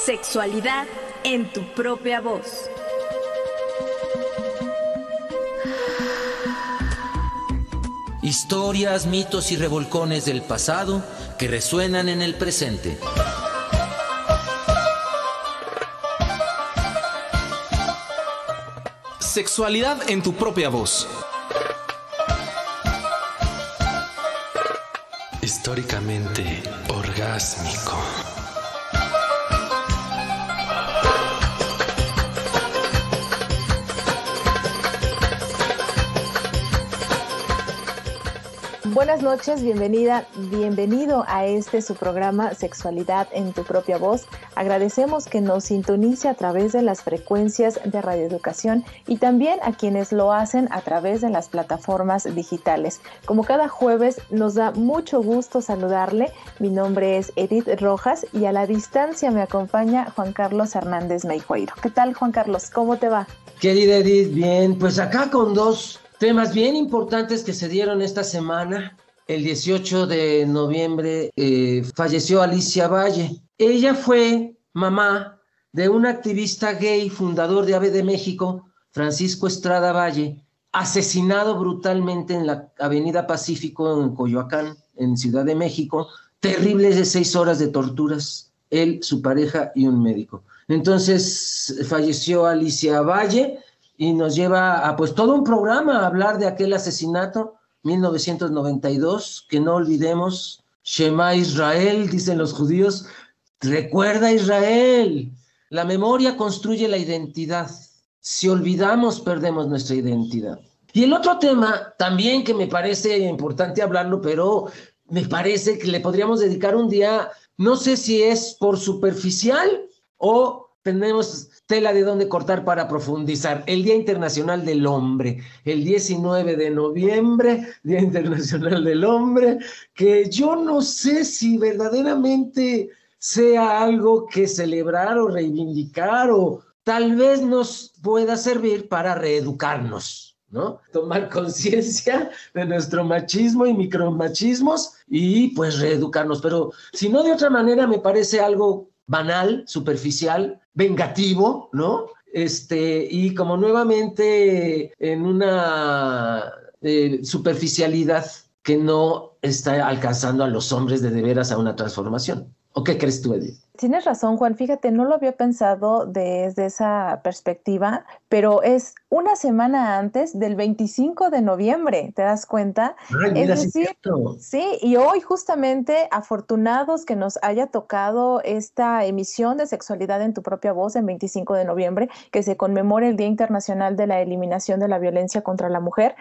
Sexualidad en tu propia voz. Historias, mitos y revolcones del pasado que resuenan en el presente. Sexualidad en tu propia voz. Históricamente orgásmico. Buenas noches, bienvenido a su programa Sexualidad en tu propia voz. Agradecemos que nos sintonice a través de las frecuencias de radioeducación y también a quienes lo hacen a través de las plataformas digitales. Como cada jueves, nos da mucho gusto saludarle. Mi nombre es Edith Rojas y a la distancia me acompaña Juan Carlos Hernández Meijueiro. ¿Qué tal, Juan Carlos? ¿Cómo te va? Querida Edith, bien, pues acá con dos temas bien importantes que se dieron esta semana. El 18 de noviembre falleció Alicia Valle. Ella fue mamá de un activista gay, fundador de AVE de México, Francisco Estrada Valle, asesinado brutalmente en la Avenida Pacífico, en Coyoacán, en Ciudad de México. Terribles de 6 horas de torturas, él, su pareja y un médico. Entonces falleció Alicia Valle, y nos lleva a pues todo un programa a hablar de aquel asesinato, 1992, que no olvidemos. Shema Israel, dicen los judíos, recuerda Israel. La memoria construye la identidad. Si olvidamos, perdemos nuestra identidad. Y el otro tema, también que me parece importante hablarlo, pero me parece que le podríamos dedicar un día, no sé si es por superficial o tenemos tela de dónde cortar para profundizar. El Día Internacional del Hombre, el 19 de noviembre, Día Internacional del Hombre, que yo no sé si verdaderamente sea algo que celebrar o reivindicar, o tal vez nos pueda servir para reeducarnos, ¿no? Tomar conciencia de nuestro machismo y micromachismos y pues reeducarnos. Pero si no, de otra manera me parece algo banal, superficial, vengativo, ¿no? Y como nuevamente en una superficialidad que no está alcanzando a los hombres de veras a una transformación. ¿O qué crees tú, Edith? Tienes razón, Juan. Fíjate, no lo había pensado desde esa perspectiva, pero es una semana antes del 25 de noviembre, ¿te das cuenta? Ay, mira, es decir, sí, y hoy justamente afortunados que nos haya tocado esta emisión de Sexualidad en tu propia voz en 25 de noviembre, que se conmemora el Día Internacional de la Eliminación de la Violencia contra la Mujer,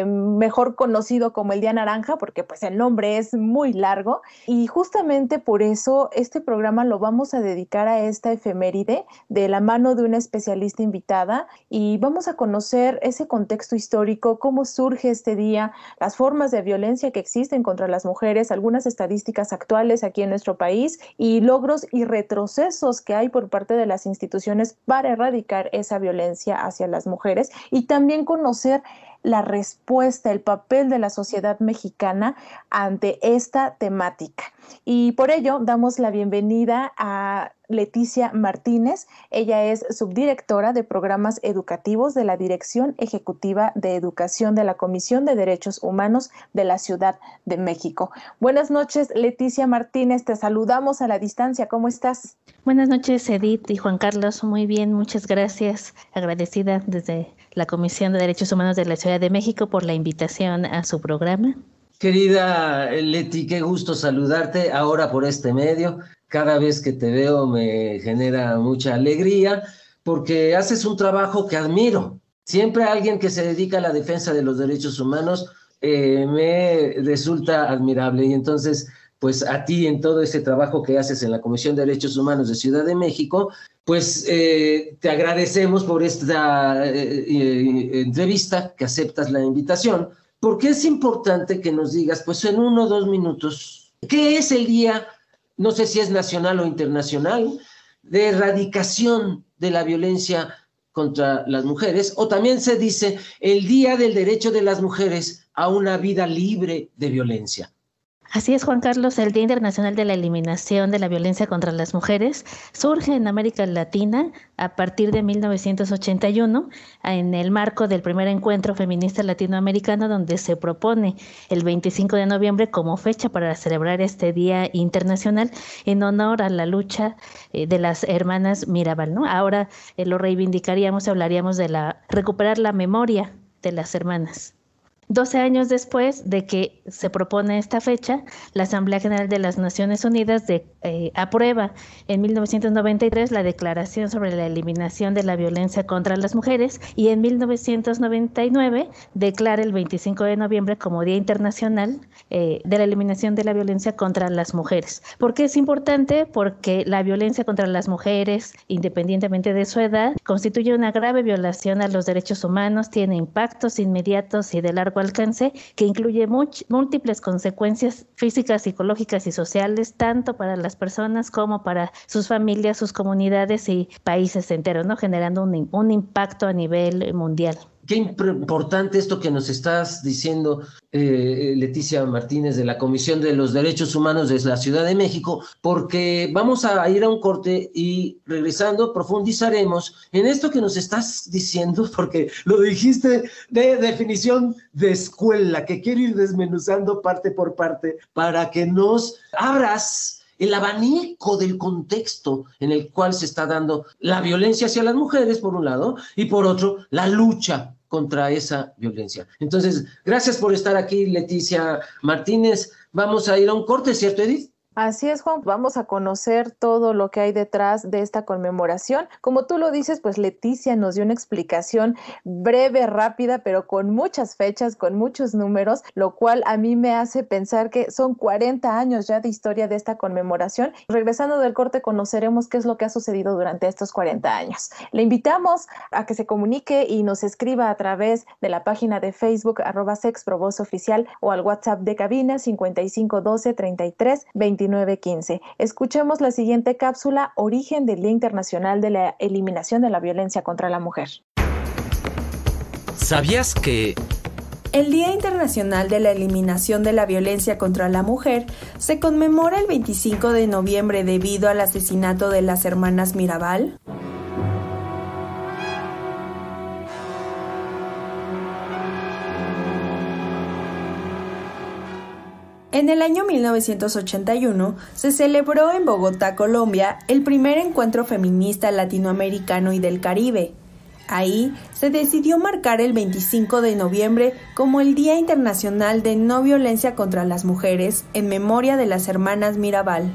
mejor conocido como el Día Naranja, porque pues el nombre es muy largo, y justamente por eso este programa lo vamos a dedicar a esta efeméride de la mano de una especialista invitada y vamos a conocer ese contexto histórico, cómo surge este día, las formas de violencia que existen contra las mujeres, algunas estadísticas actuales aquí en nuestro país y logros y retrocesos que hay por parte de las instituciones para erradicar esa violencia hacia las mujeres y también conocer la respuesta, el papel de la sociedad mexicana ante esta temática. Y por ello damos la bienvenida a Leticia Martínez. Ella es subdirectora de programas educativos de la Dirección Ejecutiva de Educación de la Comisión de Derechos Humanos de la Ciudad de México. Buenas noches, Leticia Martínez. Te saludamos a la distancia. ¿Cómo estás? Buenas noches, Edith y Juan Carlos. Muy bien, muchas gracias. Agradecida desde la Comisión de Derechos Humanos de la Ciudad de México por la invitación a su programa. Querida Leti, qué gusto saludarte ahora por este medio. Cada vez que te veo me genera mucha alegría porque haces un trabajo que admiro. Siempre alguien que se dedica a la defensa de los derechos humanos me resulta admirable. Y entonces, pues a ti en todo ese trabajo que haces en la Comisión de Derechos Humanos de Ciudad de México, pues te agradecemos por esta entrevista, que aceptas la invitación, porque es importante que nos digas, pues en 1 o 2 minutos, ¿qué es el día, no sé si es nacional o internacional, de erradicación de la violencia contra las mujeres? O también se dice el Día del Derecho de las Mujeres a una vida libre de violencia. Así es, Juan Carlos, el Día Internacional de la Eliminación de la Violencia contra las Mujeres surge en América Latina a partir de 1981 en el marco del primer encuentro feminista latinoamericano, donde se propone el 25 de noviembre como fecha para celebrar este Día Internacional en honor a la lucha de las hermanas Mirabal, ¿no? Ahora lo reivindicaríamos, hablaríamos de recuperar la memoria de las hermanas. 12 años después de que se propone esta fecha, la Asamblea General de las Naciones Unidas aprueba en 1993 la Declaración sobre la Eliminación de la Violencia contra las Mujeres y en 1999 declara el 25 de noviembre como Día Internacional de la Eliminación de la Violencia contra las Mujeres. ¿Por qué es importante? Porque la violencia contra las mujeres, independientemente de su edad, constituye una grave violación a los derechos humanos, tiene impactos inmediatos y de largo alcance que incluye múltiples consecuencias físicas, psicológicas y sociales, tanto para las personas como para sus familias, sus comunidades y países enteros, ¿no? Generando un impacto a nivel mundial. Qué importante esto que nos estás diciendo, Leticia Martínez, de la Comisión de los Derechos Humanos de la Ciudad de México, porque vamos a ir a un corte y regresando profundizaremos en esto que nos estás diciendo, porque lo dijiste de definición de escuela, que quiero ir desmenuzando parte por parte para que nos abras el abanico del contexto en el cual se está dando la violencia hacia las mujeres, por un lado, y por otro, la lucha contra esa violencia. Entonces, gracias por estar aquí, Leticia Martínez. Vamos a ir a un corte, ¿cierto, Edith? Así es, Juan, vamos a conocer todo lo que hay detrás de esta conmemoración. Como tú lo dices, pues Leticia nos dio una explicación breve, rápida, pero con muchas fechas, con muchos números, lo cual a mí me hace pensar que son 40 años ya de historia de esta conmemoración. Regresando del corte, conoceremos qué es lo que ha sucedido durante estos 40 años. Le invitamos a que se comunique y nos escriba a través de la página de Facebook @sexprovozoficial o al WhatsApp de cabina 5512 33 29 15. Escuchemos la siguiente cápsula, Origen del Día Internacional de la Eliminación de la Violencia contra la Mujer. ¿Sabías que el Día Internacional de la Eliminación de la Violencia contra la Mujer se conmemora el 25 de noviembre debido al asesinato de las hermanas Mirabal? En el año 1981 se celebró en Bogotá, Colombia, el primer encuentro feminista latinoamericano y del Caribe. Ahí se decidió marcar el 25 de noviembre como el Día Internacional de No Violencia contra las Mujeres en memoria de las hermanas Mirabal.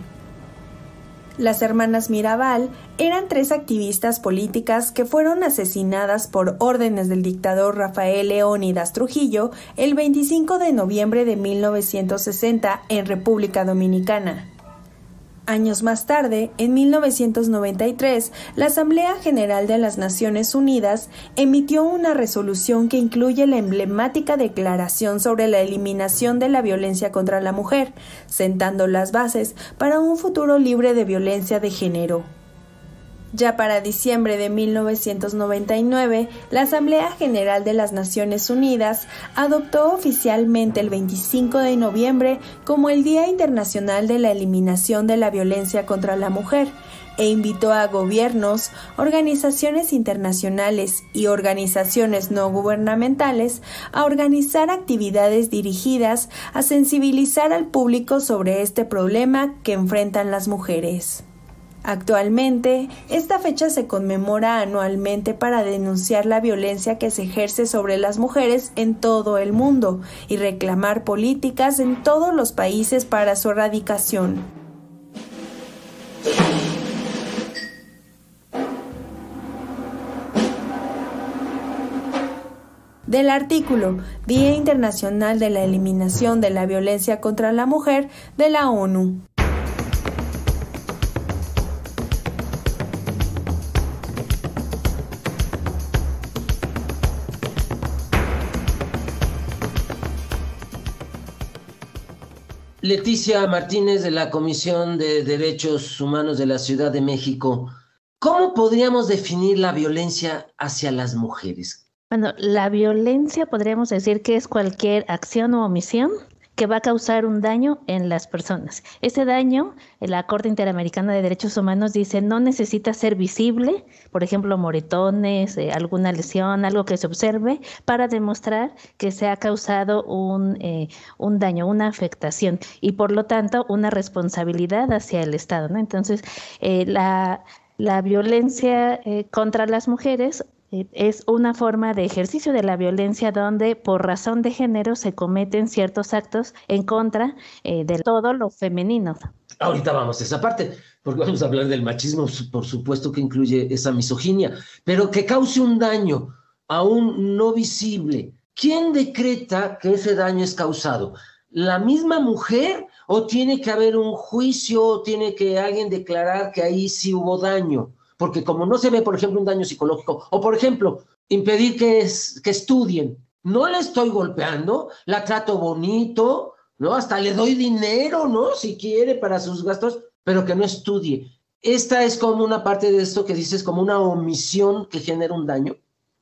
Las hermanas Mirabal eran 3 activistas políticas que fueron asesinadas por órdenes del dictador Rafael Leónidas Trujillo el 25 de noviembre de 1960 en República Dominicana. Años más tarde, en 1993, la Asamblea General de las Naciones Unidas emitió una resolución que incluye la emblemática Declaración sobre la Eliminación de la Violencia contra la Mujer, sentando las bases para un futuro libre de violencia de género. Ya para diciembre de 1999, la Asamblea General de las Naciones Unidas adoptó oficialmente el 25 de noviembre como el Día Internacional de la Eliminación de la Violencia contra la Mujer e invitó a gobiernos, organizaciones internacionales y organizaciones no gubernamentales a organizar actividades dirigidas a sensibilizar al público sobre este problema que enfrentan las mujeres. Actualmente, esta fecha se conmemora anualmente para denunciar la violencia que se ejerce sobre las mujeres en todo el mundo y reclamar políticas en todos los países para su erradicación. Del artículo Día Internacional de la Eliminación de la Violencia contra la Mujer de la ONU. Leticia Martínez, de la Comisión de Derechos Humanos de la Ciudad de México. ¿Cómo podríamos definir la violencia hacia las mujeres? Bueno, la violencia podríamos decir que es cualquier acción o omisión que va a causar un daño en las personas. Ese daño, la Corte Interamericana de Derechos Humanos dice, no necesita ser visible, por ejemplo, moretones, alguna lesión, algo que se observe, para demostrar que se ha causado un daño, una afectación, y por lo tanto una responsabilidad hacia el Estado, ¿no? Entonces, la violencia contra las mujeres es una forma de ejercicio de la violencia donde por razón de género se cometen ciertos actos en contra de todo lo femenino. Ahorita vamos a esa parte, porque vamos a hablar del machismo, por supuesto que incluye esa misoginia, pero que cause un daño aún no visible. ¿Quién decreta que ese daño es causado? ¿La misma mujer o tiene que haber un juicio o tiene que alguien declarar que ahí sí hubo daño? Porque como no se ve, por ejemplo, un daño psicológico, o por ejemplo, impedir que estudien, no la estoy golpeando, la trato bonito, ¿no? Hasta le doy dinero, ¿no? Si quiere para sus gastos, pero que no estudie. Esta es como una parte de esto que dices, como una omisión que genera un daño.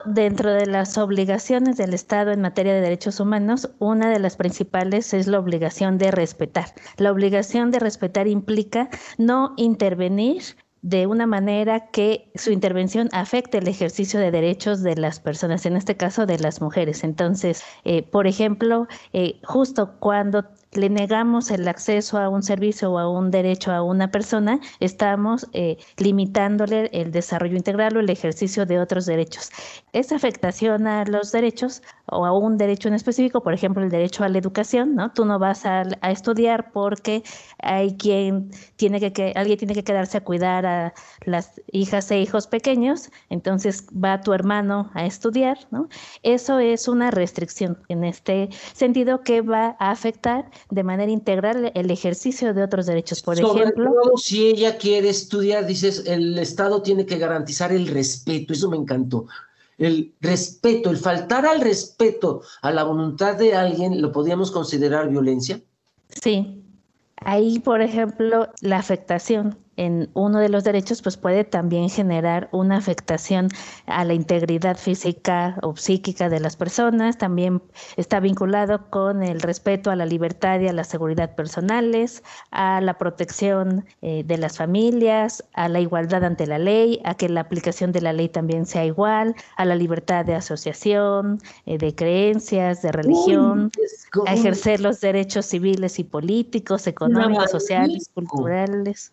Dentro de las obligaciones del Estado en materia de derechos humanos, una de las principales es la obligación de respetar. La obligación de respetar implica no intervenir de una manera que su intervención afecte el ejercicio de derechos de las personas, en este caso de las mujeres. Entonces, por ejemplo, justo cuando le negamos el acceso a un servicio o a un derecho a una persona, estamos limitándole el desarrollo integral o el ejercicio de otros derechos. Esa afectación a los derechos o a un derecho en específico, por ejemplo, el derecho a la educación, ¿no? Tú no vas a estudiar porque alguien tiene que quedarse a cuidar a las hijas e hijos pequeños, entonces va tu hermano a estudiar, ¿no? Eso es una restricción en este sentido que va a afectar de manera integral el ejercicio de otros derechos. Por ejemplo, todo, si ella quiere estudiar, dices, el Estado tiene que garantizar el respeto, eso me encantó. El respeto, el faltar al respeto a la voluntad de alguien, ¿lo podríamos considerar violencia? Sí. Ahí, por ejemplo, la afectación en uno de los derechos pues puede también generar una afectación a la integridad física o psíquica de las personas. También está vinculado con el respeto a la libertad y a la seguridad personales, a la protección de las familias, a la igualdad ante la ley, a que la aplicación de la ley también sea igual, a la libertad de asociación, de creencias, de religión, a ejercer los derechos civiles y políticos, económicos, sociales, culturales.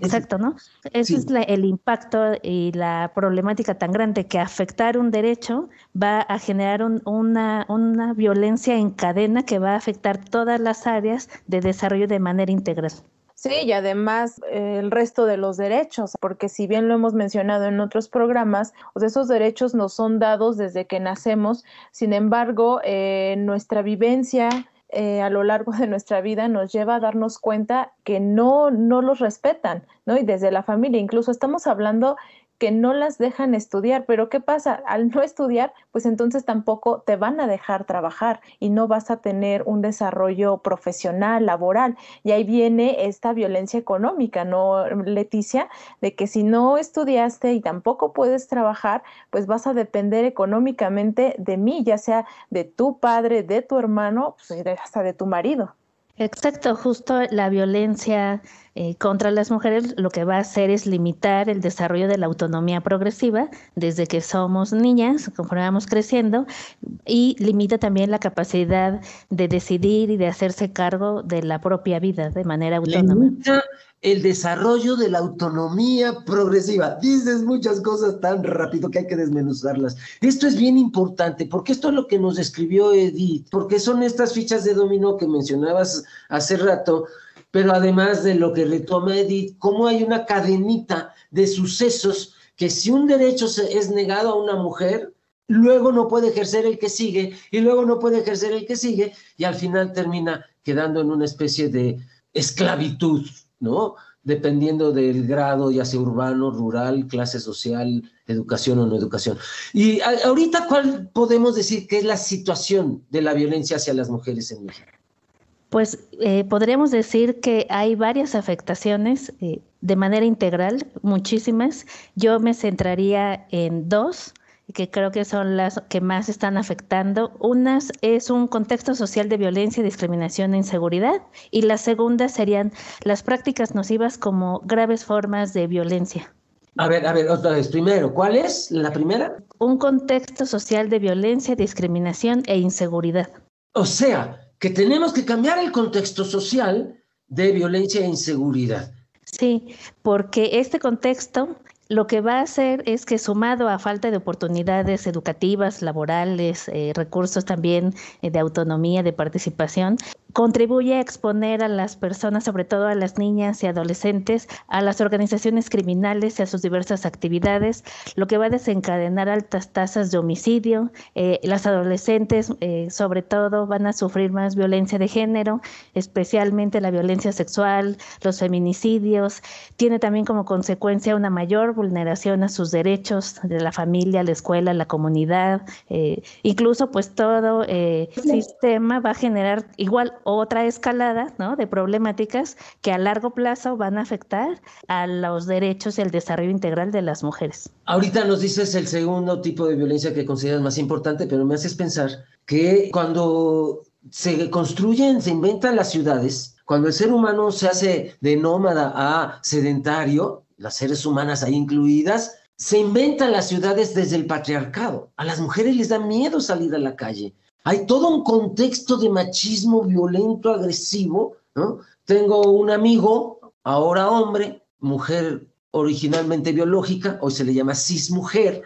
Exacto, ¿no? Ese es el impacto y la problemática tan grande que afectar un derecho va a generar una violencia en cadena que va a afectar todas las áreas de desarrollo de manera integral. Sí, y además el resto de los derechos, porque si bien lo hemos mencionado en otros programas, pues esos derechos nos son dados desde que nacemos. Sin embargo, nuestra vivencia a lo largo de nuestra vida nos lleva a darnos cuenta que no los respetan, ¿no? Y desde la familia, incluso estamos hablando que no las dejan estudiar, pero ¿qué pasa? Al no estudiar, pues entonces tampoco te van a dejar trabajar y no vas a tener un desarrollo profesional, laboral. Y ahí viene esta violencia económica, ¿no, Leticia? De que si no estudiaste y tampoco puedes trabajar, pues vas a depender económicamente de mí, ya sea de tu padre, de tu hermano, pues hasta de tu marido. Exacto, justo la violencia contra las mujeres lo que va a hacer es limitar el desarrollo de la autonomía progresiva desde que somos niñas, conforme vamos creciendo, y limita también la capacidad de decidir y de hacerse cargo de la propia vida de manera autónoma. Limita el desarrollo de la autonomía progresiva. Dices muchas cosas tan rápido que hay que desmenuzarlas. Esto es bien importante porque esto es lo que nos describió Edith, porque son estas fichas de dominó que mencionabas hace rato, pero además de lo que retoma Edith, cómo hay una cadenita de sucesos que si un derecho es negado a una mujer, luego no puede ejercer el que sigue, y luego no puede ejercer el que sigue, y al final termina quedando en una especie de esclavitud, ¿no? Dependiendo del grado, ya sea urbano, rural, clase social, educación o no educación. Y ahorita, ¿cuál podemos decir que es la situación de la violencia hacia las mujeres en México? Pues podríamos decir que hay varias afectaciones de manera integral, muchísimas. Yo me centraría en dos. que creo que son las que más están afectando. Una es un contexto social de violencia, discriminación e inseguridad, y la segunda serían las prácticas nocivas como graves formas de violencia. A ver, otra vez. Primero, ¿cuál es la primera? Un contexto social de violencia, discriminación e inseguridad. O sea, que tenemos que cambiar el contexto social de violencia e inseguridad. Sí, porque este contexto lo que va a hacer es que, sumado a falta de oportunidades educativas, laborales, recursos también de autonomía, de participación, contribuye a exponer a las personas, sobre todo a las niñas y adolescentes, a las organizaciones criminales y a sus diversas actividades, lo que va a desencadenar altas tasas de homicidio. Las adolescentes, sobre todo, van a sufrir más violencia de género, especialmente la violencia sexual, los feminicidios. Tiene también como consecuencia una mayor vulneración a sus derechos de la familia, la escuela, la comunidad. Incluso, pues, todo sistema va a generar igual otra escalada, ¿no?, de problemáticas que a largo plazo van a afectar a los derechos y el desarrollo integral de las mujeres. Ahorita nos dices el segundo tipo de violencia que consideras más importante, pero me haces pensar que cuando se construyen, se inventan las ciudades, cuando el ser humano se hace de nómada a sedentario, las seres humanas ahí incluidas, se inventan las ciudades desde el patriarcado. A las mujeres les da miedo salir a la calle. Hay todo un contexto de machismo violento, agresivo, ¿no? Tengo un amigo, ahora hombre, mujer originalmente biológica, hoy se le llama cismujer,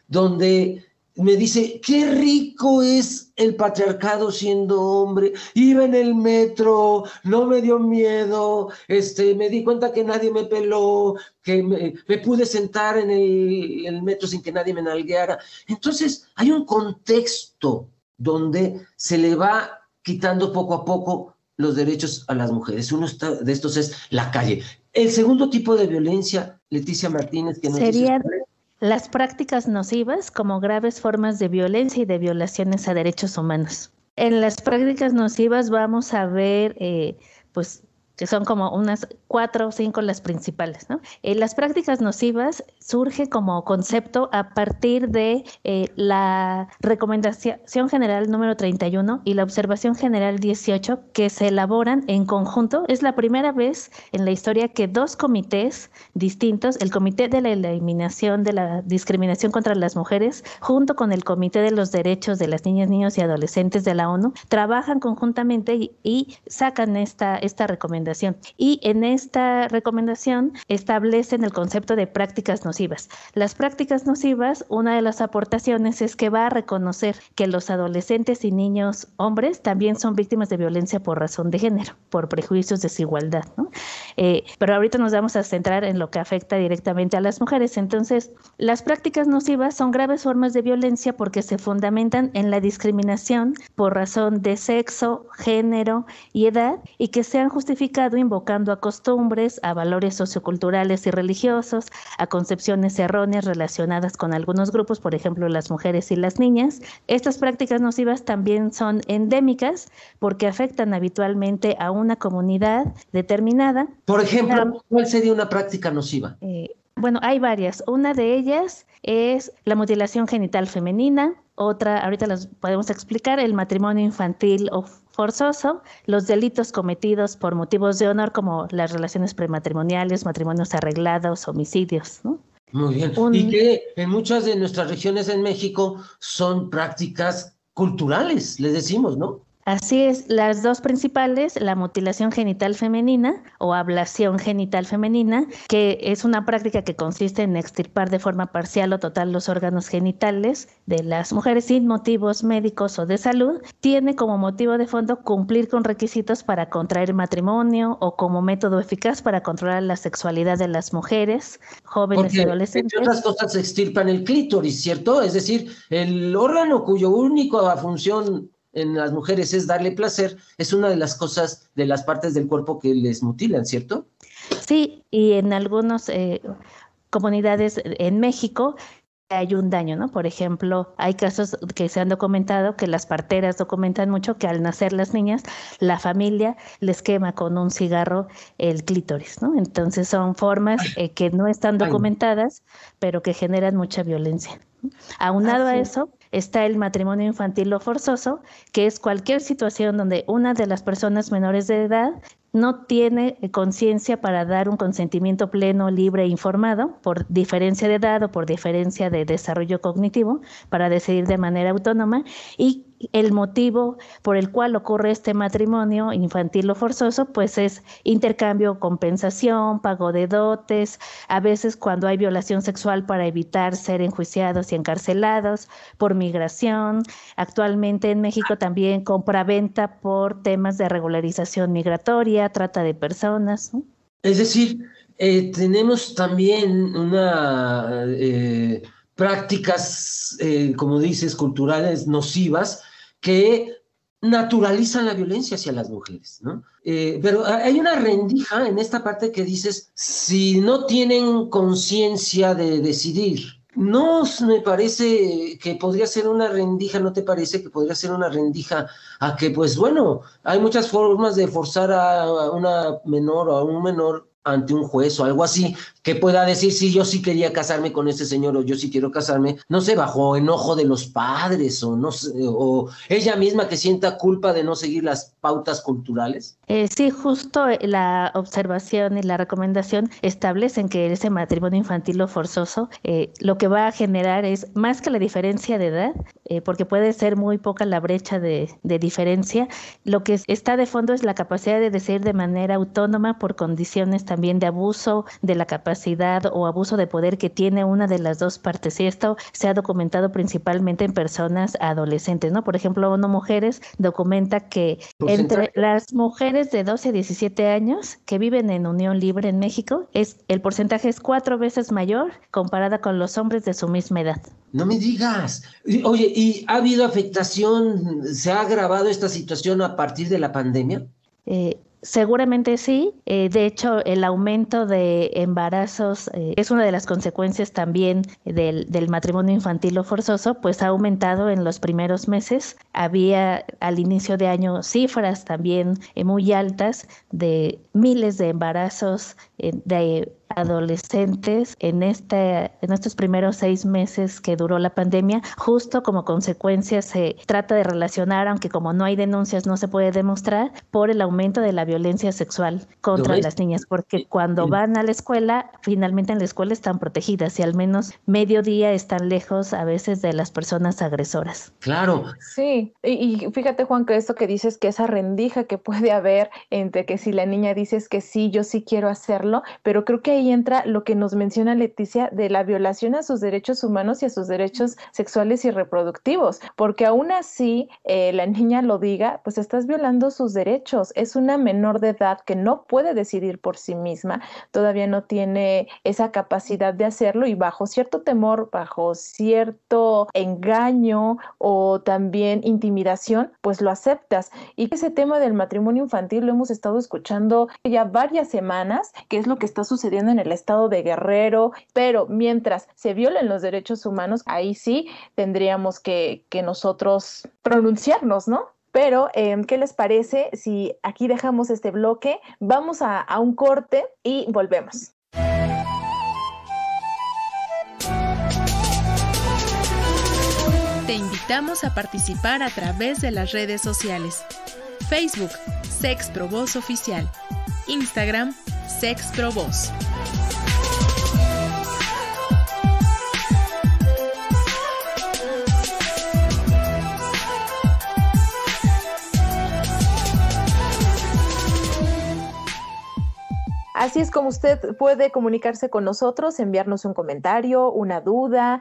donde me dice, qué rico es el patriarcado siendo hombre, iba en el metro, no me dio miedo, me di cuenta que nadie me peló, que me pude sentar en el metro sin que nadie me nalgueara. Entonces hay un contexto donde se le va quitando poco a poco los derechos a las mujeres. Uno de estos es la calle. El segundo tipo de violencia, Leticia Martínez, que nos sería las prácticas nocivas como graves formas de violencia y de violaciones a derechos humanos. En las prácticas nocivas vamos a ver, pues, que son como unas 4 o 5 las principales, ¿no? Las prácticas nocivas surge como concepto a partir de la Recomendación General número 31 y la Observación General 18, que se elaboran en conjunto. Es la primera vez en la historia que 2 comités distintos, el Comité de la Eliminación de la Discriminación contra las Mujeres, junto con el Comité de los Derechos de las Niñas, Niños y Adolescentes de la ONU, trabajan conjuntamente y sacan esta recomendación. Y en esta recomendación establecen el concepto de prácticas nocivas. Las prácticas nocivas, una de las aportaciones es que va a reconocer que los adolescentes y niños hombres también son víctimas de violencia por razón de género, por prejuicios, desigualdad, ¿no? Pero ahorita nos vamos a centrar en lo que afecta directamente a las mujeres. Entonces, las prácticas nocivas son graves formas de violencia porque se fundamentan en la discriminación por razón de sexo, género y edad, y que sean justificadas invocando a costumbres, a valores socioculturales y religiosos, a concepciones erróneas relacionadas con algunos grupos, por ejemplo, las mujeres y las niñas. Estas prácticas nocivas también son endémicas porque afectan habitualmente a una comunidad determinada. Por ejemplo, ¿cuál sería una práctica nociva? Bueno, hay varias. Una de ellas es la mutilación genital femenina. Otra, ahorita las podemos explicar, el matrimonio infantil o forzoso, los delitos cometidos por motivos de honor como las relaciones prematrimoniales, matrimonios arreglados, homicidios, ¿no? Muy bien. Y que en muchas de nuestras regiones en México son prácticas culturales, les decimos, ¿no? Así es, las 2 principales, la mutilación genital femenina o ablación genital femenina, que es una práctica que consiste en extirpar de forma parcial o total los órganos genitales de las mujeres sin motivos médicos o de salud, tiene como motivo de fondo cumplir con requisitos para contraer matrimonio o como método eficaz para controlar la sexualidad de las mujeres, jóvenes y adolescentes. Entre otras cosas se extirpan el clítoris, ¿cierto? Es decir, el órgano cuyo única función en las mujeres es darle placer, es una de las cosas, de las partes del cuerpo que les mutilan, ¿cierto? Sí, y en algunas comunidades en México hay un daño, ¿no? Por ejemplo, hay casos que se han documentado, que las parteras documentan mucho, que al nacer las niñas, la familia les quema con un cigarro el clítoris, ¿no? Entonces son formas que no están documentadas, pero que generan mucha violencia. Aunado a eso, está el matrimonio infantil o forzoso, que es cualquier situación donde una de las personas menores de edad no tiene conciencia para dar un consentimiento pleno, libre e informado, por diferencia de edad o por diferencia de desarrollo cognitivo, para decidir de manera autónoma, y el motivo por el cual ocurre este matrimonio infantil o forzoso, pues es intercambio, compensación, pago de dotes, a veces cuando hay violación sexual para evitar ser enjuiciados y encarcelados, por migración, actualmente en México también compraventa por temas de regularización migratoria, trata de personas, ¿no? Es decir, tenemos también prácticas, como dices, culturales nocivas que naturalizan la violencia hacia las mujeres, ¿no? Pero hay una rendija en esta parte que dices, si no tienen conciencia de decidir, no me parece que podría ser una rendija, ¿no te parece que podría ser una rendija a que, pues bueno, hay muchas formas de forzar a una menor o a un menor ante un juez o algo así, que pueda decir, sí, yo sí quería casarme con ese señor o yo sí quiero casarme, no sé, bajo enojo de los padres o no sé, o ella misma que sienta culpa de no seguir las pautas culturales? Sí, justo la observación y la recomendación establecen que ese matrimonio infantil o forzoso lo que va a generar es más que la diferencia de edad, porque puede ser muy poca la brecha de diferencia, lo que está de fondo es la capacidad de decidir de manera autónoma por condiciones también de abuso de la capacidad o abuso de poder que tiene una de las dos partes, y esto se ha documentado principalmente en personas adolescentes, ¿no? Por ejemplo, ONU Mujeres documenta que entre las mujeres de 12 a 17 años que viven en unión libre en México, el porcentaje es 4 veces mayor comparada con los hombres de su misma edad. No me digas. Oye, ¿y ha habido afectación? ¿Se ha agravado esta situación a partir de la pandemia? Seguramente sí. De hecho, el aumento de embarazos es una de las consecuencias también del matrimonio infantil o forzoso, pues ha aumentado en los primeros meses. Había al inicio de año cifras también muy altas de miles de embarazos de adolescentes en estos primeros 6 meses que duró la pandemia. Justo como consecuencia se trata de relacionar, aunque como no hay denuncias no se puede demostrar, por el aumento de la violencia sexual contra las niñas, porque cuando van a la escuela, finalmente en la escuela están protegidas y al menos medio día están lejos a veces de las personas agresoras. Claro. Sí, y fíjate, Juan, que esto que dices, que esa rendija que puede haber entre que si la niña dices que sí, yo sí quiero hacerlo, pero creo que ahí entra lo que nos menciona Leticia de la violación a sus derechos humanos y a sus derechos sexuales y reproductivos, porque aún así la niña lo diga, pues estás violando sus derechos. Es una menor de edad que no puede decidir por sí misma, todavía no tiene esa capacidad de hacerlo y bajo cierto temor, bajo cierto engaño o también intimidación, pues lo aceptas. Y ese tema del matrimonio infantil lo hemos estado escuchando ya varias semanas, que es lo que está sucediendo en el estado de Guerrero, pero mientras se violen los derechos humanos, ahí sí tendríamos que nosotros pronunciarnos, ¿no? Pero, ¿qué les parece si aquí dejamos este bloque? Vamos a un corte y volvemos. Te invitamos a participar a través de las redes sociales. Facebook, Sexprovoz Oficial. Instagram, Sexprovoz. Así es como usted puede comunicarse con nosotros, enviarnos un comentario, una duda,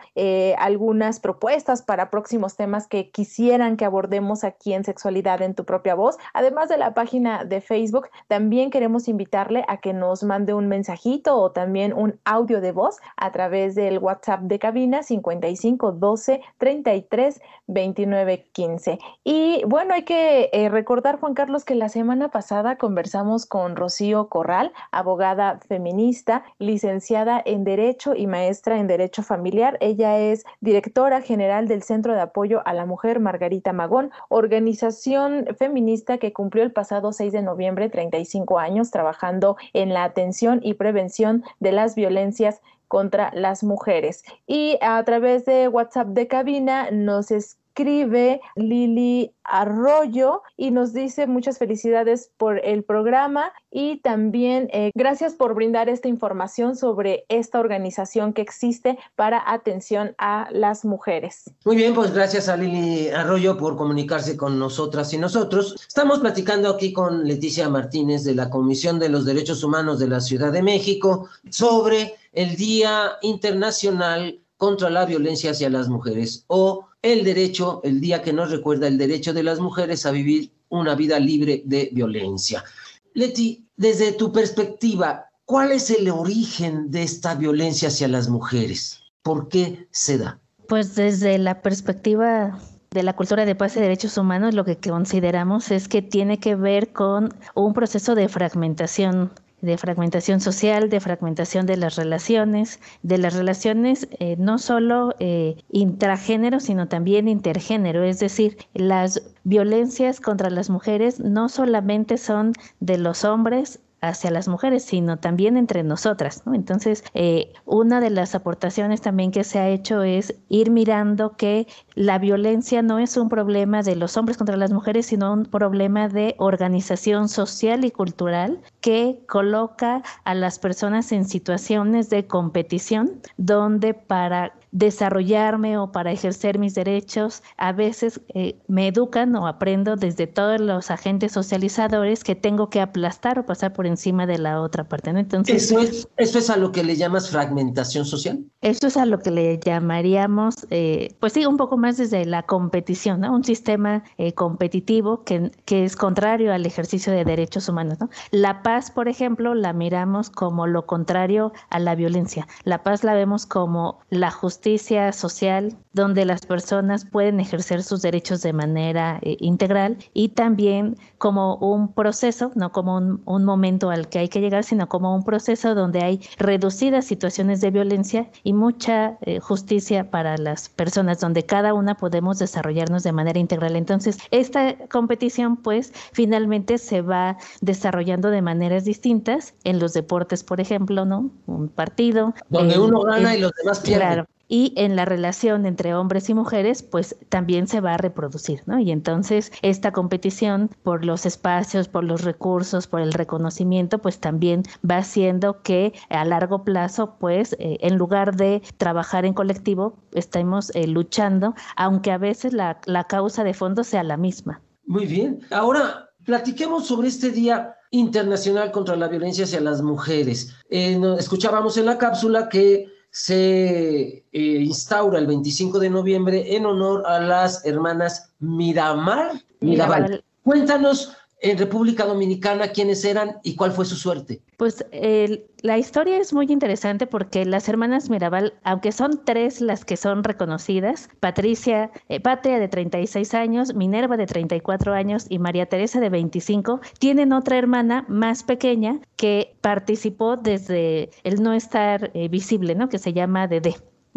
algunas propuestas para próximos temas que quisieran que abordemos aquí en Sexualidad en tu propia voz. Además de la página de Facebook, también queremos invitarle a que nos mande un mensajito o también un audio de voz a través del WhatsApp de cabina 55 12 33 29 15. Y bueno, hay que recordar, Juan Carlos, que la semana pasada conversamos con Rocío Corral, abogada feminista, licenciada en Derecho y maestra en Derecho Familiar. Ella es directora general del Centro de Apoyo a la Mujer Margarita Magón, organización feminista que cumplió el pasado 6 de noviembre 35 años trabajando en la atención y prevención de las violencias contra las mujeres. Y a través de WhatsApp de cabina nos escribe Lili Arroyo y nos dice muchas felicidades por el programa y también gracias por brindar esta información sobre esta organización que existe para atención a las mujeres. Muy bien, pues gracias a Lili Arroyo por comunicarse con nosotras y nosotros. Estamos platicando aquí con Leticia Martínez de la Comisión de los Derechos Humanos de la Ciudad de México sobre el Día Internacional contra la Violencia hacia las Mujeres, o el día que nos recuerda el derecho de las mujeres a vivir una vida libre de violencia. Leti, desde tu perspectiva, ¿cuál es el origen de esta violencia hacia las mujeres? ¿Por qué se da? Pues desde la perspectiva de la cultura de paz y derechos humanos, lo que consideramos es que tiene que ver con un proceso de fragmentación social, de fragmentación de las relaciones no solo intragénero, sino también intergénero. Es decir, las violencias contra las mujeres no solamente son de los hombres hacia las mujeres, sino también entre nosotras, ¿no? Entonces, una de las aportaciones también que se ha hecho es ir mirando que la violencia no es un problema de los hombres contra las mujeres, sino un problema de organización social y cultural que coloca a las personas en situaciones de competición, donde para desarrollarme o para ejercer mis derechos, a veces me educan o aprendo desde todos los agentes socializadores que tengo que aplastar o pasar por encima de la otra parte, ¿no? Entonces, ¿Eso es a lo que le llamas fragmentación social? Esto es a lo que le llamaríamos, pues sí, un poco más desde la competición, ¿no? Un sistema competitivo que es contrario al ejercicio de derechos humanos, ¿no? La paz, por ejemplo, la miramos como lo contrario a la violencia. La paz la vemos como la justicia social, donde las personas pueden ejercer sus derechos de manera integral, y también como un proceso, no como un momento al que hay que llegar, sino como un proceso donde hay reducidas situaciones de violencia y mucha justicia para las personas, donde cada una podemos desarrollarnos de manera integral. Entonces, esta competición, pues, finalmente se va desarrollando de maneras distintas en los deportes, por ejemplo, ¿no? Un partido. Donde uno gana y los demás pierden. Claro. Y en la relación entre hombres y mujeres, pues también se va a reproducir, ¿no? Y entonces esta competición por los espacios, por los recursos, por el reconocimiento, pues también va haciendo que a largo plazo, pues en lugar de trabajar en colectivo, estemos luchando, aunque a veces la causa de fondo sea la misma. Muy bien. Ahora, platiquemos sobre este Día Internacional contra la Violencia hacia las Mujeres. Escuchábamos en la cápsula que se instaura el 25 de noviembre en honor a las hermanas Mirabal. Cuéntanos en República Dominicana quiénes eran y cuál fue su suerte. Pues la historia es muy interesante porque las hermanas Mirabal, aunque son tres las que son reconocidas, Patria de 36 años, Minerva de 34 años y María Teresa de 25, tienen otra hermana más pequeña que participó desde el no estar visible, ¿no? Que se llama Dedé,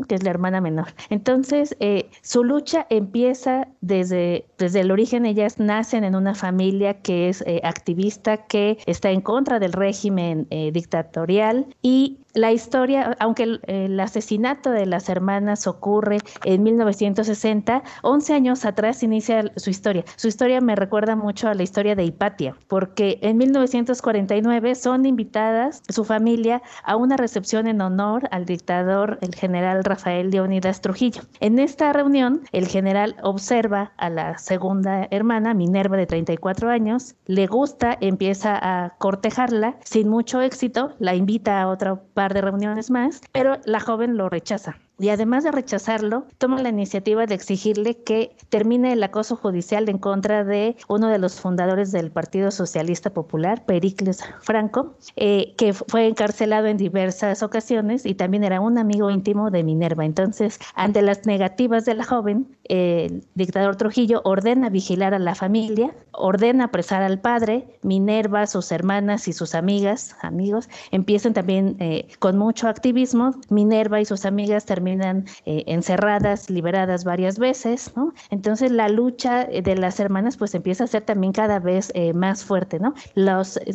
que es la hermana menor. Entonces, su lucha empieza desde el origen. Ellas nacen en una familia que es activista, que está en contra del régimen dictatorial, y la historia, aunque el asesinato de las hermanas ocurre en 1960, 11 años atrás inicia su historia. Su historia me recuerda mucho a la historia de Hipatia, porque en 1949 son invitadas, su familia, a una recepción en honor al dictador, el general Rafael Leónidas Trujillo. En esta reunión, el general observa a la segunda hermana, Minerva de 34 años, le gusta, empieza a cortejarla, sin mucho éxito, la invita a otro par de reuniones más, pero la joven lo rechaza. Y además de rechazarlo, toma la iniciativa de exigirle que termine el acoso judicial en contra de uno de los fundadores del Partido Socialista Popular, Pericles Franco, que fue encarcelado en diversas ocasiones y también era un amigo íntimo de Minerva. Entonces, ante las negativas de la joven, el dictador Trujillo ordena vigilar a la familia ordena apresar al padre. Minerva, sus hermanas y sus amigos empiezan también con mucho activismo. Minerva y sus amigas terminan encerradas, liberadas varias veces, ¿no? Entonces la lucha de las hermanas pues empieza a ser también cada vez más fuerte, ¿no?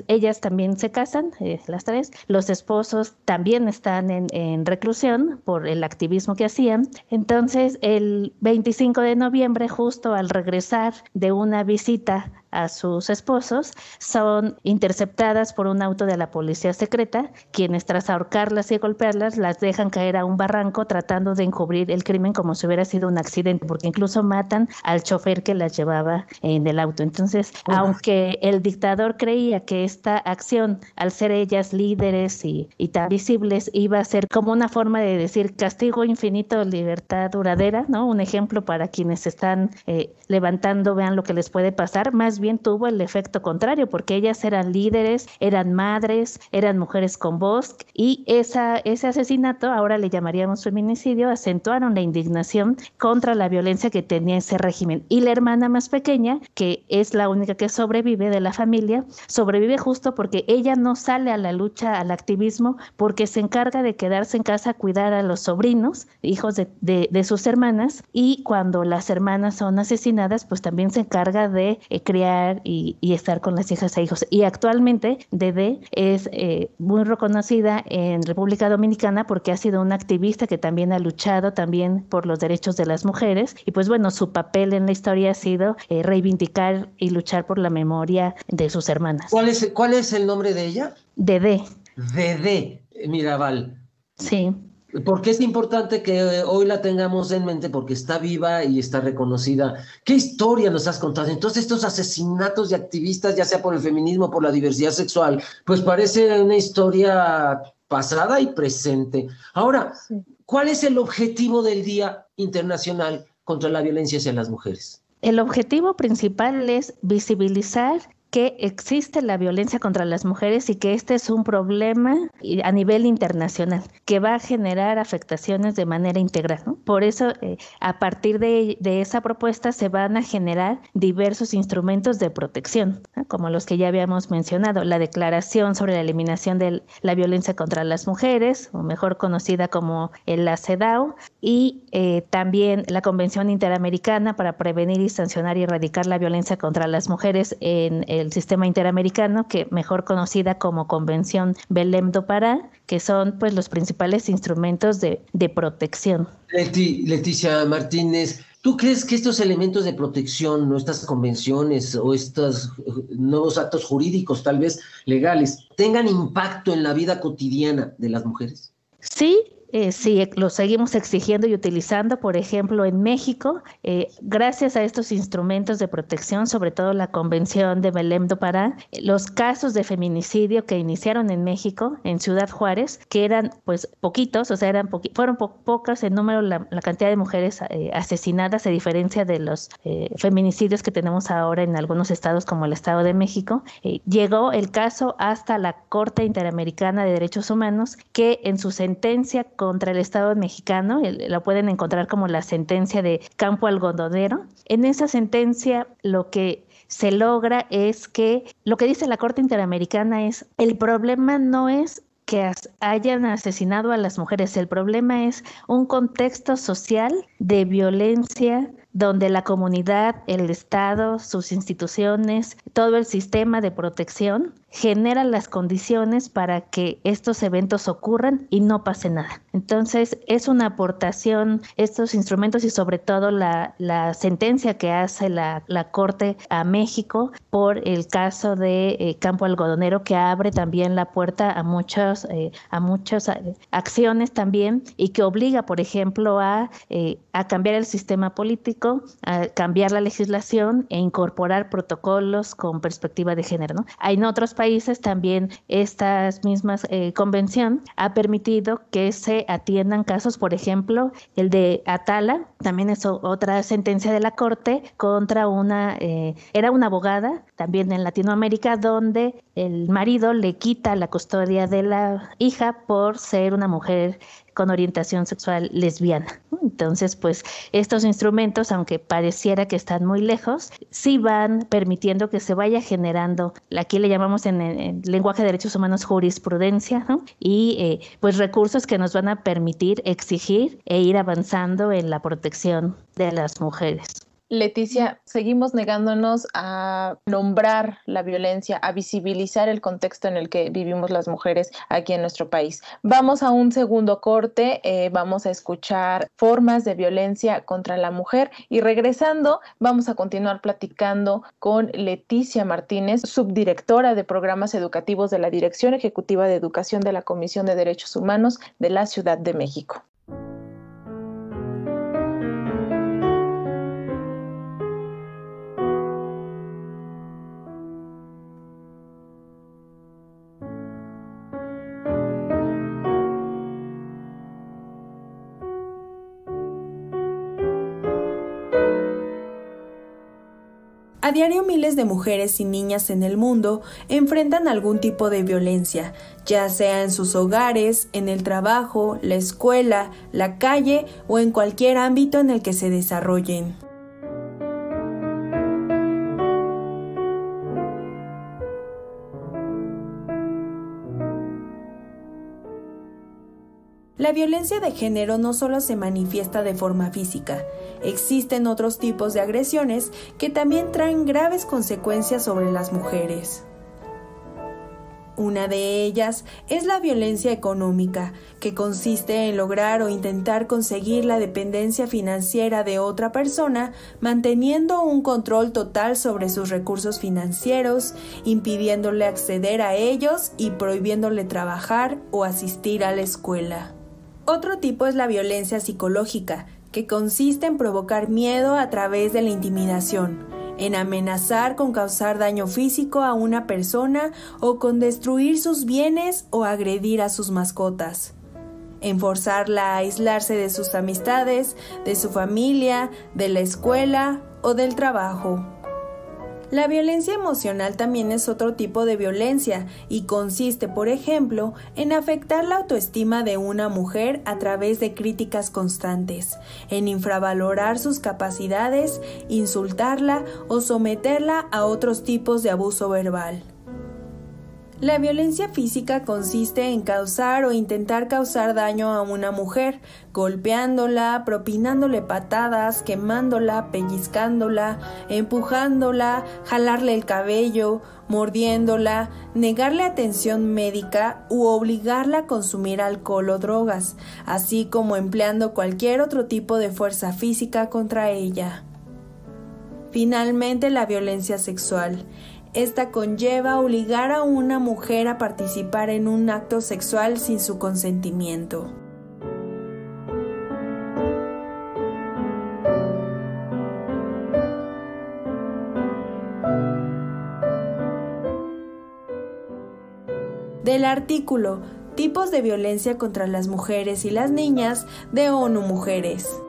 Ellas también se casan, las tres. Los esposos también están en reclusión por el activismo que hacían. Entonces el 25 de noviembre, justo al regresar de una visita a sus esposos, son interceptadas por un auto de la policía secreta, quienes tras ahorcarlas y golpearlas las dejan caer a un barranco tratando de encubrir el crimen como si hubiera sido un accidente, porque incluso matan al chofer que las llevaba en el auto. Entonces, aunque el dictador creía que esta acción, al ser ellas líderes y tan visibles, iba a ser como una forma de decir castigo infinito, libertad duradera, ¿no? Un ejemplo para quienes están levantando, vean lo que les puede pasar, más bien tuvo el efecto contrario, porque ellas eran líderes, eran madres, eran mujeres con voz, y ese asesinato, ahora le llamaríamos feminicidio, acentuaron la indignación contra la violencia que tenía ese régimen. Y la hermana más pequeña, que es la única que sobrevive de la familia, sobrevive justo porque ella no sale a la lucha, al activismo, porque se encarga de quedarse en casa a cuidar a los sobrinos, hijos de sus hermanas, y cuando las hermanas son asesinadas, pues también se encarga de criar y estar con las hijas e hijos. Y actualmente Dede es muy reconocida en República Dominicana porque ha sido una activista que también ha luchado también por los derechos de las mujeres, y pues bueno, su papel en la historia ha sido reivindicar y luchar por la memoria de sus hermanas. ¿Cuál es el nombre de ella? Dede. Dede Mirabal. Sí. Porque es importante que hoy la tengamos en mente, porque está viva y está reconocida. ¿Qué historia nos has contado? Entonces, estos asesinatos de activistas, ya sea por el feminismo, por la diversidad sexual, pues parece una historia pasada y presente. Ahora, sí, ¿cuál es el objetivo del Día Internacional contra la Violencia hacia las Mujeres? El objetivo principal es visibilizar que existe la violencia contra las mujeres y que este es un problema a nivel internacional que va a generar afectaciones de manera integral, ¿no? Por eso, a partir de esa propuesta se van a generar diversos instrumentos de protección, ¿no? Como los que ya habíamos mencionado, la Declaración sobre la Eliminación de la Violencia contra las Mujeres, o mejor conocida como la CEDAW, y también la Convención Interamericana para prevenir y sancionar y erradicar la violencia contra las mujeres en el sistema interamericano, que mejor conocida como Convención Belém do Pará, que son pues los principales instrumentos de protección. Leticia Martínez, ¿tú crees que estos elementos de protección, ¿no?, estas convenciones o estos nuevos actos jurídicos, tal vez legales, tengan impacto en la vida cotidiana de las mujeres? Sí. Sí, lo seguimos exigiendo y utilizando. Por ejemplo, en México, gracias a estos instrumentos de protección, sobre todo la Convención de Belém do Pará, los casos de feminicidio que iniciaron en México, en Ciudad Juárez, que eran pues poquitos, o sea, fueron pocas en número la cantidad de mujeres asesinadas, a diferencia de los feminicidios que tenemos ahora en algunos estados como el Estado de México. Llegó el caso hasta la Corte Interamericana de Derechos Humanos, que en su sentencia contra el Estado mexicano, la pueden encontrar como la sentencia de Campo Algodonero. En esa sentencia lo que se logra es que, lo que dice la Corte Interamericana es, el problema no es que hayan asesinado a las mujeres, el problema es un contexto social de violencia donde la comunidad, el Estado, sus instituciones, todo el sistema de protección generan las condiciones para que estos eventos ocurran y no pase nada. Entonces, es una aportación, estos instrumentos y sobre todo la sentencia que hace la Corte a México por el caso de Campo Algodonero, que abre también la puerta a muchas acciones también, y que obliga, por ejemplo, a cambiar el sistema político, a cambiar la legislación e incorporar protocolos con perspectiva de género, ¿no? En otros países también estas mismas convención ha permitido que se atiendan casos, por ejemplo, el de Atala, también es otra sentencia de la Corte contra era una abogada también en Latinoamérica, donde el marido le quita la custodia de la hija por ser una mujer con orientación sexual lesbiana. Entonces, pues estos instrumentos, aunque pareciera que están muy lejos, sí van permitiendo que se vaya generando, aquí le llamamos en el lenguaje de derechos humanos jurisprudencia, ¿no? Y pues recursos que nos van a permitir exigir e ir avanzando en la protección de las mujeres. Leticia, seguimos negándonos a nombrar la violencia, a visibilizar el contexto en el que vivimos las mujeres aquí en nuestro país. Vamos a un segundo corte, vamos a escuchar formas de violencia contra la mujer y regresando vamos a continuar platicando con Leticia Martínez, subdirectora de programas educativos de la Dirección Ejecutiva de Educación de la Comisión de Derechos Humanos de la Ciudad de México. A diario miles de mujeres y niñas en el mundo enfrentan algún tipo de violencia, ya sea en sus hogares, en el trabajo, la escuela, la calle o en cualquier ámbito en el que se desarrollen. La violencia de género no solo se manifiesta de forma física, existen otros tipos de agresiones que también traen graves consecuencias sobre las mujeres. Una de ellas es la violencia económica, que consiste en lograr o intentar conseguir la dependencia financiera de otra persona, manteniendo un control total sobre sus recursos financieros, impidiéndole acceder a ellos y prohibiéndole trabajar o asistir a la escuela. Otro tipo es la violencia psicológica, que consiste en provocar miedo a través de la intimidación, en amenazar con causar daño físico a una persona o con destruir sus bienes o agredir a sus mascotas, en forzarla a aislarse de sus amistades, de su familia, de la escuela o del trabajo. La violencia emocional también es otro tipo de violencia y consiste, por ejemplo, en afectar la autoestima de una mujer a través de críticas constantes, en infravalorar sus capacidades, insultarla o someterla a otros tipos de abuso verbal. La violencia física consiste en causar o intentar causar daño a una mujer, golpeándola, propinándole patadas, quemándola, pellizcándola, empujándola, jalarle el cabello, mordiéndola, negarle atención médica u obligarla a consumir alcohol o drogas, así como empleando cualquier otro tipo de fuerza física contra ella. Finalmente, la violencia sexual. Esta conlleva obligar a una mujer a participar en un acto sexual sin su consentimiento. Del artículo Tipos de violencia contra las mujeres y las niñas de ONU Mujeres.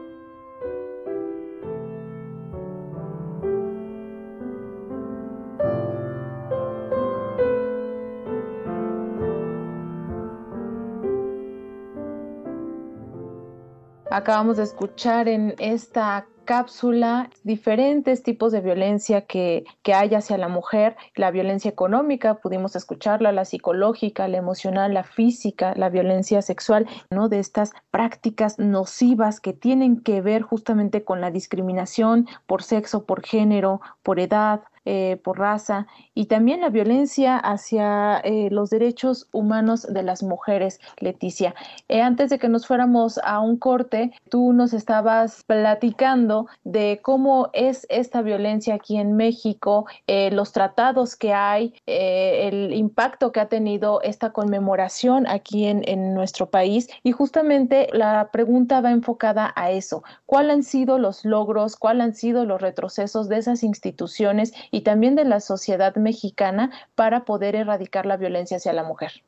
Acabamos de escuchar en esta cápsula diferentes tipos de violencia que hay hacia la mujer, la violencia económica, pudimos escucharla, la psicológica, la emocional, la física, la violencia sexual, ¿no? De estas prácticas nocivas que tienen que ver justamente con la discriminación por sexo, por género, por edad, por raza, y también la violencia hacia los derechos humanos de las mujeres, Leticia. Antes de que nos fuéramos a un corte, tú nos estabas platicando de cómo es esta violencia aquí en México, los tratados que hay, el impacto que ha tenido esta conmemoración aquí en nuestro país, y justamente la pregunta va enfocada a eso. ¿Cuáles han sido los logros, cuáles han sido los retrocesos de esas instituciones y también de la sociedad mexicana para poder erradicar la violencia hacia la mujer?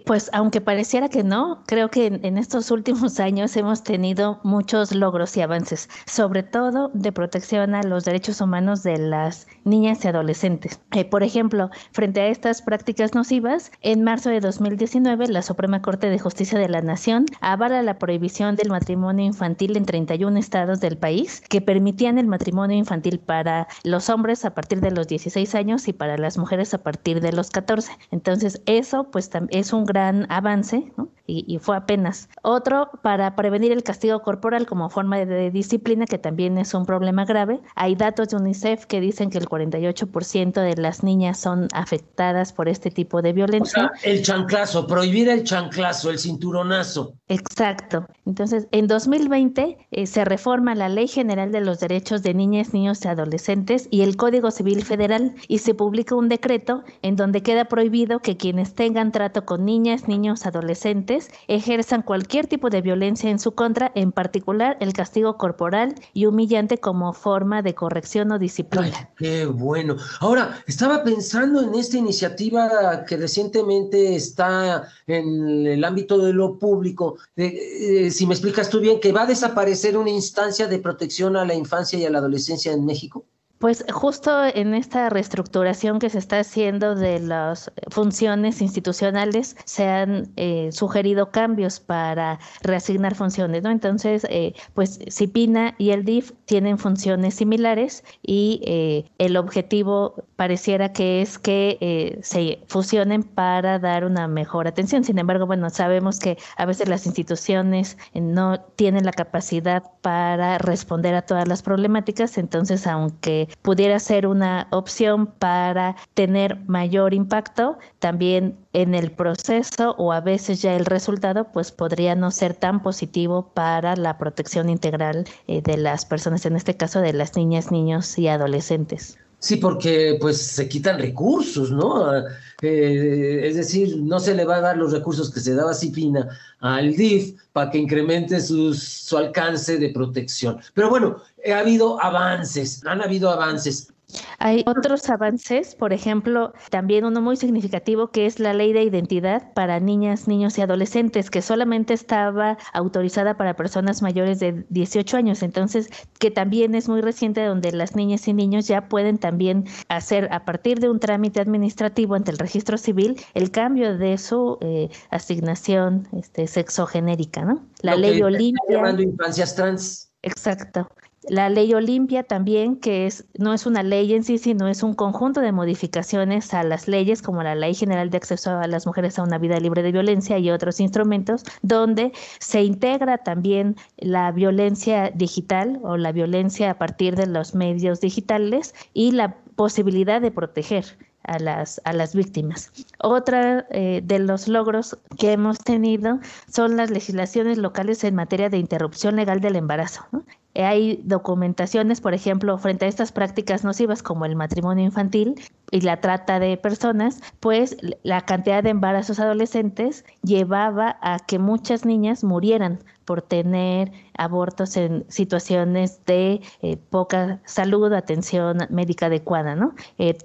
Pues aunque pareciera que no, creo que en estos últimos años hemos tenido muchos logros y avances, sobre todo de protección a los derechos humanos de las niñas y adolescentes. Por ejemplo, frente a estas prácticas nocivas, en marzo de 2019 la Suprema Corte de Justicia de la Nación avala la prohibición del matrimonio infantil en 31 estados del país que permitían el matrimonio infantil para los hombres a partir de los 16 años y para las mujeres a partir de los 14. Entonces eso pues es un gran avance, ¿no? Y fue apenas. Otro, para prevenir el castigo corporal como forma de disciplina, que también es un problema grave. Hay datos de UNICEF que dicen que el 48% de las niñas son afectadas por este tipo de violencia. O sea, el chanclazo, prohibir el chanclazo, el cinturonazo. Exacto. Entonces, en 2020 se reforma la Ley General de los Derechos de Niñas, Niños y Adolescentes y el Código Civil Federal, y se publica un decreto en donde queda prohibido que quienes tengan trato con niñas, niños, adolescentes ejerzan cualquier tipo de violencia en su contra, en particular el castigo corporal y humillante como forma de corrección o disciplina. Ay, qué bueno. Ahora, estaba pensando en esta iniciativa que recientemente está en el ámbito de lo público, si me explicas tú bien, que va a desaparecer una instancia de protección a la infancia y a la adolescencia en México. Pues justo en esta reestructuración que se está haciendo de las funciones institucionales se han sugerido cambios para reasignar funciones, ¿no? Entonces, pues CIPINA y el DIF tienen funciones similares y el objetivo pareciera que es que se fusionen para dar una mejor atención. Sin embargo, bueno, sabemos que a veces las instituciones no tienen la capacidad para responder a todas las problemáticas, entonces aunque pudiera ser una opción para tener mayor impacto, también en el proceso o a veces ya el resultado pues podría no ser tan positivo para la protección integral de las personas, en este caso de las niñas, niños y adolescentes. Sí, porque pues se quitan recursos, ¿no? Es decir, no se le va a dar los recursos que se daba a CIPINA al DIF para que incremente su alcance de protección. Pero bueno, han habido avances. Hay otros avances, por ejemplo, también uno muy significativo que es la ley de identidad para niñas, niños y adolescentes, que solamente estaba autorizada para personas mayores de 18 años, entonces que también es muy reciente, donde las niñas y niños ya pueden también hacer a partir de un trámite administrativo ante el registro civil el cambio de su asignación sexogenérica, ¿no? La ley Olimpia. Llamando infancias trans. Exacto. La ley Olimpia también, que no es una ley en sí, sino es un conjunto de modificaciones a las leyes, como la Ley General de Acceso a las Mujeres a una Vida Libre de Violencia y otros instrumentos, donde se integra también la violencia digital o la violencia a partir de los medios digitales y la posibilidad de proteger a las víctimas. Otra de los logros que hemos tenido son las legislaciones locales en materia de interrupción legal del embarazo, ¿no? Hay documentaciones, por ejemplo, frente a estas prácticas nocivas como el matrimonio infantil y la trata de personas, pues la cantidad de embarazos adolescentes llevaba a que muchas niñas murieran por tener abortos en situaciones de poca salud, atención médica adecuada, ¿no?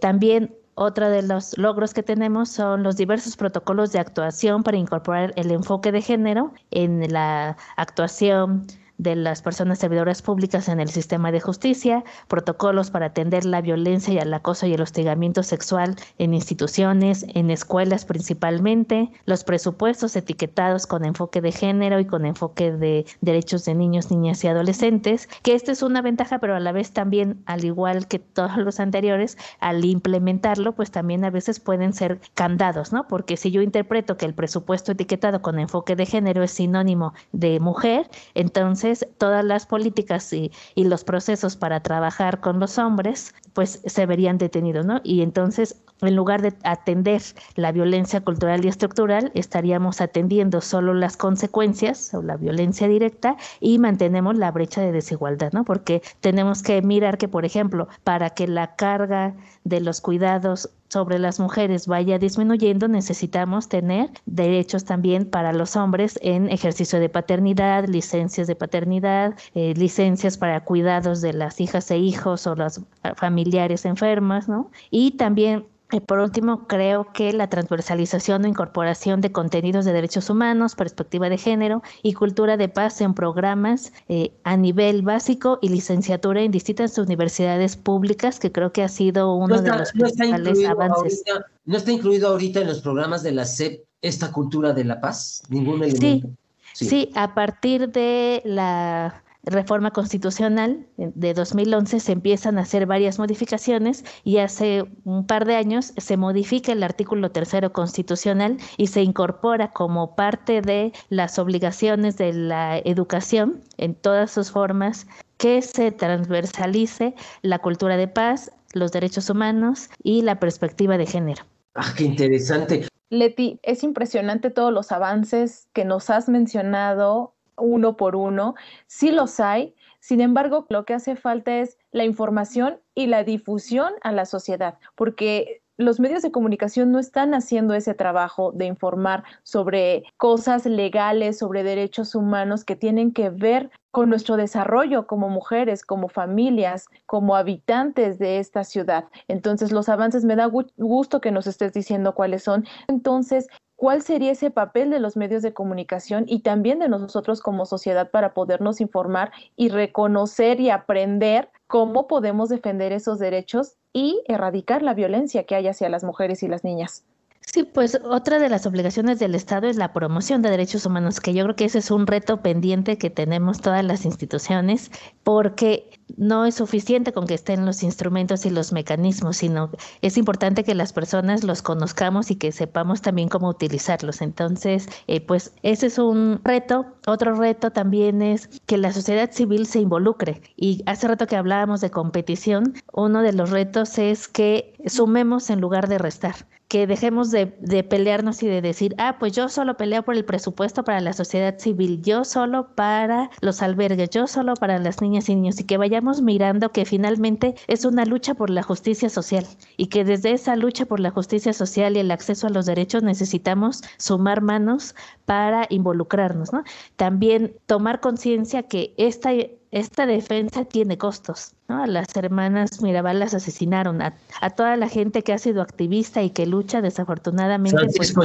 También otro de los logros que tenemos son los diversos protocolos de actuación para incorporar el enfoque de género en la actuación de las personas servidoras públicas en el sistema de justicia, protocolos para atender la violencia y el acoso y el hostigamiento sexual en instituciones, en escuelas principalmente, los presupuestos etiquetados con enfoque de género y con enfoque de derechos de niños, niñas y adolescentes, que esta es una ventaja, pero a la vez también, al igual que todos los anteriores, al implementarlo, pues también a veces pueden ser candados, ¿no? Porque si yo interpreto que el presupuesto etiquetado con enfoque de género es sinónimo de mujer, entonces todas las políticas y los procesos para trabajar con los hombres pues se verían detenidos, ¿no? Y entonces, en lugar de atender la violencia cultural y estructural, estaríamos atendiendo solo las consecuencias o la violencia directa y mantenemos la brecha de desigualdad, ¿no? Porque tenemos que mirar que, por ejemplo, para que la carga de los cuidados sobre las mujeres vaya disminuyendo, necesitamos tener derechos también para los hombres en ejercicio de paternidad, licencias de paternidad, licencias para cuidados de las hijas e hijos o los familiares enfermas, ¿no? Y también Por último, creo que la transversalización o incorporación de contenidos de derechos humanos, perspectiva de género y cultura de paz en programas a nivel básico y licenciatura en distintas universidades públicas, que creo que ha sido uno de los principales avances. ¿No está incluido ahorita en los programas de la SEP esta cultura de la paz? ¿Ningún elemento? Sí, a partir de la reforma constitucional de 2011 se empiezan a hacer varias modificaciones y hace un par de años se modifica el artículo 3º constitucional y se incorpora como parte de las obligaciones de la educación en todas sus formas que se transversalice la cultura de paz, los derechos humanos y la perspectiva de género. ¡Ah, qué interesante! Leti, es impresionante todos los avances que nos has mencionado uno por uno. Sí los hay, sin embargo, lo que hace falta es la información y la difusión a la sociedad, porque los medios de comunicación no están haciendo ese trabajo de informar sobre cosas legales, sobre derechos humanos que tienen que ver con nuestro desarrollo como mujeres, como familias, como habitantes de esta ciudad. Entonces, los avances, me da gusto que nos estés diciendo cuáles son. Entonces, ¿cuál sería ese papel de los medios de comunicación y también de nosotros como sociedad para podernos informar y reconocer y aprender cómo podemos defender esos derechos y erradicar la violencia que hay hacia las mujeres y las niñas? Sí, pues otra de las obligaciones del Estado es la promoción de derechos humanos, que yo creo que ese es un reto pendiente que tenemos todas las instituciones, porque no es suficiente con que estén los instrumentos y los mecanismos, sino es importante que las personas los conozcamos y que sepamos también cómo utilizarlos. Entonces, pues ese es un reto. Otro reto también es que la sociedad civil se involucre. Y hace rato que hablábamos de competición, uno de los retos es que sumemos en lugar de restar, que dejemos de pelearnos y de decir, pues yo solo peleo por el presupuesto para la sociedad civil, yo solo para los albergues, yo solo para las niñas y niños, y que vayamos mirando que finalmente es una lucha por la justicia social y que desde esa lucha por la justicia social y el acceso a los derechos necesitamos sumar manos para involucrarnos, ¿no? También tomar conciencia que esta defensa tiene costos, ¿no? A las hermanas Mirabal las asesinaron, a toda la gente que ha sido activista y que lucha, desafortunadamente. Francisco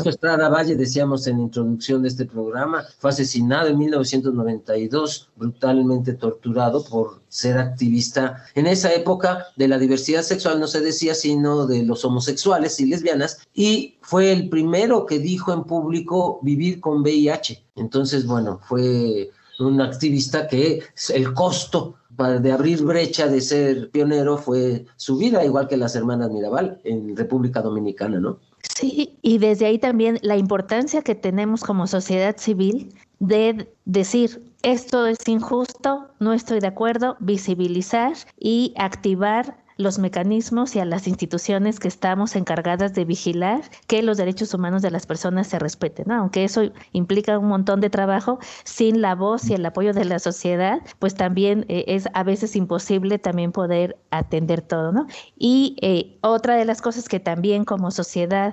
Estrada Valle, decíamos en la introducción de este programa, fue asesinado en 1992, brutalmente torturado por ser activista. En esa época de la diversidad sexual no se decía sino de los homosexuales y lesbianas, y fue el primero que dijo en público vivir con VIH. Entonces, bueno, fue un activista que el costo de abrir brecha, de ser pionero, fue su vida, igual que las hermanas Mirabal en República Dominicana, ¿no? Sí, y desde ahí también la importancia que tenemos como sociedad civil de decir, esto es injusto, no estoy de acuerdo, visibilizar y activar los mecanismos y a las instituciones que estamos encargadas de vigilar que los derechos humanos de las personas se respeten, ¿no? Aunque eso implica un montón de trabajo, sin la voz y el apoyo de la sociedad, pues también es a veces imposible también poder atender todo, ¿no? Y otra de las cosas que también como sociedad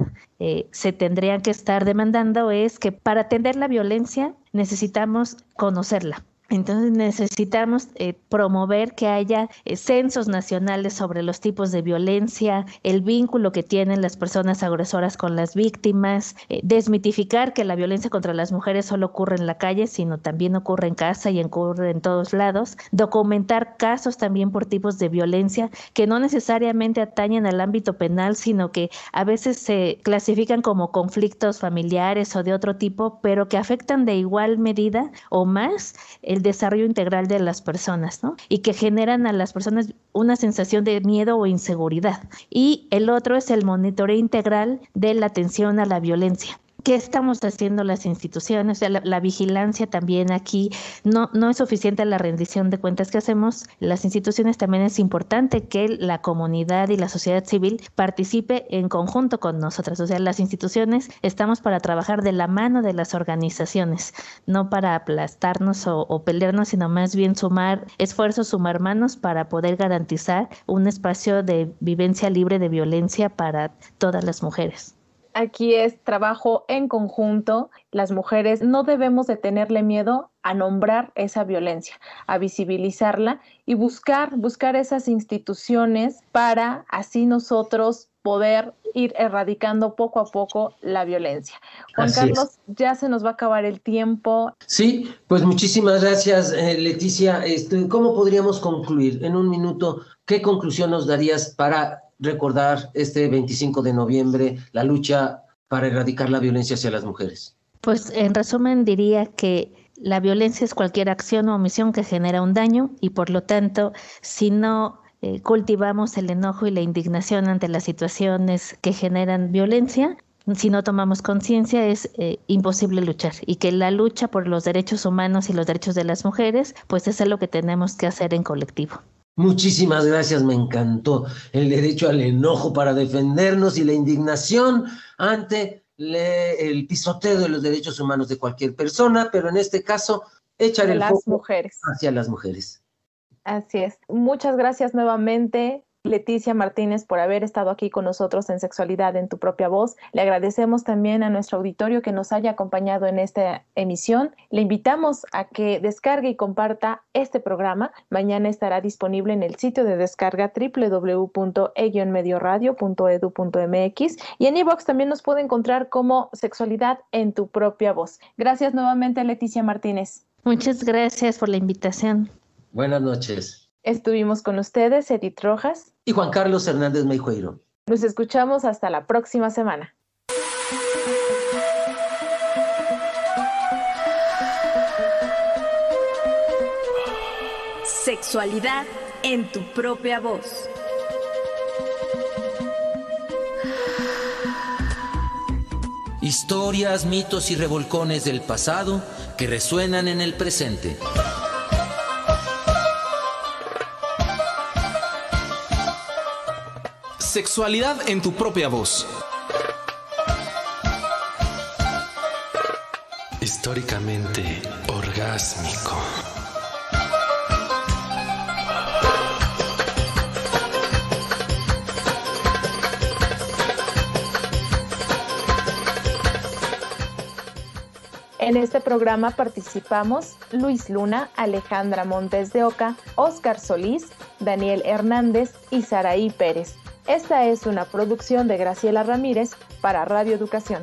se tendrían que estar demandando es que para atender la violencia necesitamos conocerla. Entonces necesitamos promover que haya censos nacionales sobre los tipos de violencia, el vínculo que tienen las personas agresoras con las víctimas, desmitificar que la violencia contra las mujeres solo ocurre en la calle, sino también ocurre en casa y ocurre en todos lados, documentar casos también por tipos de violencia que no necesariamente atañen al ámbito penal, sino que a veces se clasifican como conflictos familiares o de otro tipo, pero que afectan de igual medida o más el desarrollo integral de las personas, ¿no? Y que generan a las personas una sensación de miedo o inseguridad. Y el otro es el monitoreo integral de la atención a la violencia. ¿Qué estamos haciendo las instituciones? O sea, la vigilancia también aquí no es suficiente la rendición de cuentas que hacemos. Las instituciones también es importante que la comunidad y la sociedad civil participe en conjunto con nosotras. O sea, las instituciones estamos para trabajar de la mano de las organizaciones, no para aplastarnos o pelearnos, sino más bien sumar esfuerzos, sumar manos para poder garantizar un espacio de vivencia libre de violencia para todas las mujeres. Aquí es trabajo en conjunto. Las mujeres no debemos de tenerle miedo a nombrar esa violencia, a visibilizarla y buscar esas instituciones para así nosotros poder ir erradicando poco a poco la violencia. Juan Carlos, ya se nos va a acabar el tiempo. Sí, pues muchísimas gracias, Leticia. ¿Cómo podríamos concluir? En un minuto, ¿qué conclusión nos darías para recordar este 25 de noviembre la lucha para erradicar la violencia hacia las mujeres? Pues en resumen diría que la violencia es cualquier acción o omisión que genera un daño y por lo tanto, si no cultivamos el enojo y la indignación ante las situaciones que generan violencia, si no tomamos conciencia es imposible luchar, y que la lucha por los derechos humanos y los derechos de las mujeres pues es algo que tenemos que hacer en colectivo. Muchísimas gracias, me encantó el derecho al enojo para defendernos y la indignación ante el pisoteo de los derechos humanos de cualquier persona, pero en este caso echar el foco hacia las mujeres. Así es. Muchas gracias nuevamente, Leticia Martínez, por haber estado aquí con nosotros en Sexualidad en tu propia voz. Le agradecemos también a nuestro auditorio que nos haya acompañado en esta emisión. Le invitamos a que descargue y comparta este programa. Mañana estará disponible en el sitio de descarga www.e-medioradio.edu.mx y en iVoox también nos puede encontrar como Sexualidad en tu propia voz. Gracias nuevamente, Leticia Martínez. Muchas gracias por la invitación. Buenas noches. Estuvimos con ustedes, Edith Rojas y Juan Carlos Hernández Meijueiro. Nos escuchamos hasta la próxima semana. Sexualidad en tu propia voz. Historias, mitos y revolcones del pasado que resuenan en el presente. Sexualidad en tu propia voz. Históricamente orgásmico. En este programa participamos Luis Luna, Alejandra Montes de Oca, Óscar Solís, Daniel Hernández y Saraí Pérez. Esta es una producción de Graciela Ramírez para Radio Educación.